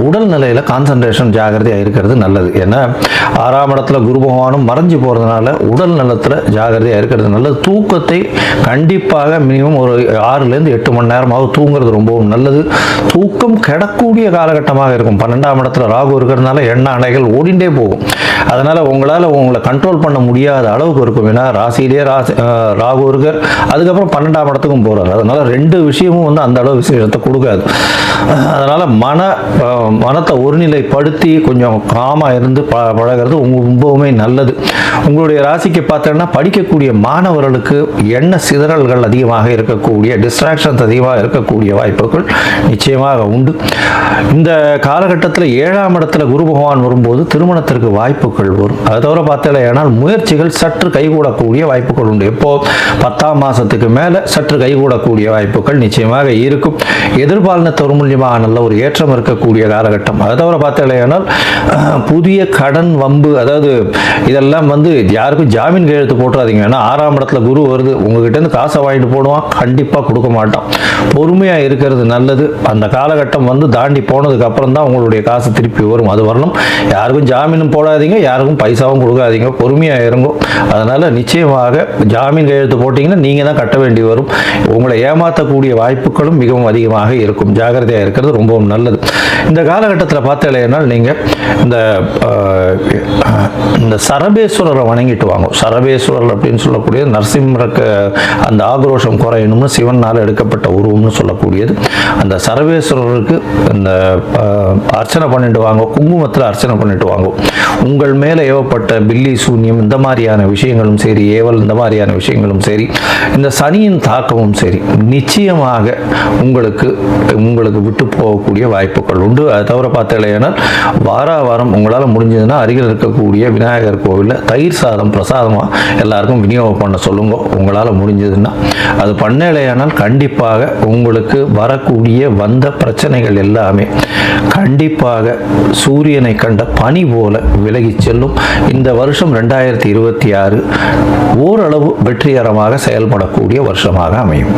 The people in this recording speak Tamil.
உடல் நிலையில் கான்சன்ட்ரேஷன் ஜாகிரதையாக இருக்கிறது நல்லது. ஏன்னா 6ஆம் இடத்துல குரு பகவானும் மறைஞ்சு போகிறதுனால உடல் நலத்தில் ஜாகிரதையாக இருக்கிறது நல்லது. தூக்கத்தை கண்டிப்பாக மினிமம் ஒரு 6லேருந்து 8 மணி நேரமாவது தூங்குறது ரொம்பவும் நல்லது. தூக்கம் கெடக்கூடிய காலகட்டமாக இருக்கும். 12ஆம் இடத்துல ராகு இருக்கிறதுனால எண்ண அணைகள் ஓடிண்டே போகும். அதனால் உங்களால் உங்களை கண்ட்ரோல் பண்ண முடியாத அளவுக்கு இருக்கும். ஏன்னா ராசியிலே ராகு இருக்கார், அதுக்கப்புறம் 12ஆம் இடத்துக்கும் போகிறார். அதனால் 2 விஷயமும் வந்து அந்த அளவு விசேஷத்தை கொடுக்காது. அதனால் மனத்தை ஒருநிலைப்படுத்தி கொஞ்சம் காமாக இருந்து பழகிறது ரொம்பவுமே நல்லது. உங்களுடைய ராசிக்கு பார்த்தோன்னா படிக்கக்கூடிய மாணவர்களுக்கு எண்ண சிதறல்கள் அதிகமாக இருக்கக்கூடிய, டிஸ்ட்ராக்ஷன்ஸ் அதிகமாக இருக்கக்கூடிய வாய்ப்புகள் நிச்சயமாக உண்டு. இந்த காலகட்டத்தில் 7ஆம் இடத்துல குரு பகவான் வரும்போது திருமணத்திற்கு வாய்ப்புகள் வரும். அதை தவிர பார்த்தேனால் முயற்சிகள் சற்று கைகூடக்கூடிய வாய்ப்புகள் உண்டு. எப்போ 10ஆம் மாதத்துக்கு மேலே சற்று கைகூடக்கூடிய வாய்ப்புகள் நிச்சயமாக இருக்கும். எதிர்பாலின மூலியமாக நல்ல ஒரு ஏற்றம் இருக்கக்கூடிய காலகட்டம். அதை தவிர பார்த்தேனால் புதிய கடன் வம்பு, அதாவது இதெல்லாம் வந்து யாருக்கும் ஜாமீன் கையெழுத்து போட்டுறாதீங்க. ஏன்னா 6ஆம் இடத்துல குரு வருது, உங்ககிட்ட காசை வாங்கிட்டு போடுவான், கண்டிப்பாக கொடுக்க மாட்டான். பொறுமையாக இருக்கிறது நல்லது. அந்த காலகட்டம் வந்து தாண்டி போனதுக்கு அப்புறம் தான் உங்களுடைய காசு திருப்பி வரும். அது வரணும். யாருக்கும் ஜாமீனும் போடாதீங்க, யாருக்கும் பைசாவும் கொடுக்காதீங்க, பொறுமையாக இறங்கும். அதனால் நிச்சயமாக ஜாமீன் கையெழுத்து போட்டிங்கன்னா நீங்கள் தான் கட்ட வேண்டி வரும். உங்களை ஏமாற்றக்கூடிய வாய்ப்புகளும் மிகவும் அதிகமாக இருக்கும். ஜாகிரதையாக இருக்கிறது ரொம்பவும் நல்லது. இந்த காலகட்டத்தில் பார்த்தீங்கன்னா நீங்கள் இந்த சரபேஸ்வரரை வணங்கிட்டு வாங்க. சரபேஸ்வரர் அப்படின்னு சொல்லக்கூடிய நரசிம்மருக்கு அந்த ஆக்ரோஷம் குறையணும்னு சிவனால் எடுக்கப்பட்ட உருவம்னு சொல்லக்கூடியது. அந்த சரபேஸ்வரருக்கு இந்த அர்ச்சனை பண்ணிட்டு வாங்க, குங்குமத்தில் அர்ச்சனை பண்ணிட்டு வாங்க. உங்கள் மேலே ஏவப்பட்ட பில்லி சூன்யம் இந்த மாதிரியான விஷயங்களும் சரி, ஏவல் இந்த மாதிரியான விஷயங்களும் சரி, இந்த சனியின் தாக்கமும் சரி, நிச்சயமாக உங்களுக்கு விட்டு போகக்கூடிய வாய்ப்புகள் உண்டு. அதை தவிர பார்த்தீங்கன்னா வாரம் உங்களால் முடிஞ்சதுன்னா அருகில் இருக்கக்கூடிய விநாயகர் கோவிலில் தயிர் சாதம் பிரசாதமாக எல்லாருக்கும் விநியோகம் பண்ண சொல்லுங்க. உங்களால் முடிஞ்சதுன்னா அது பண்ணலையானால் கண்டிப்பாக உங்களுக்கு வரக்கூடிய வந்த பிரச்சனைகள் எல்லாமே கண்டிப்பாக சூரியனை கண்ட பனி போல விலகி செல்லும். இந்த வருஷம் 2026 ஓரளவு வெற்றிகரமாக செயல்படக்கூடிய வருஷமாக அமையும்.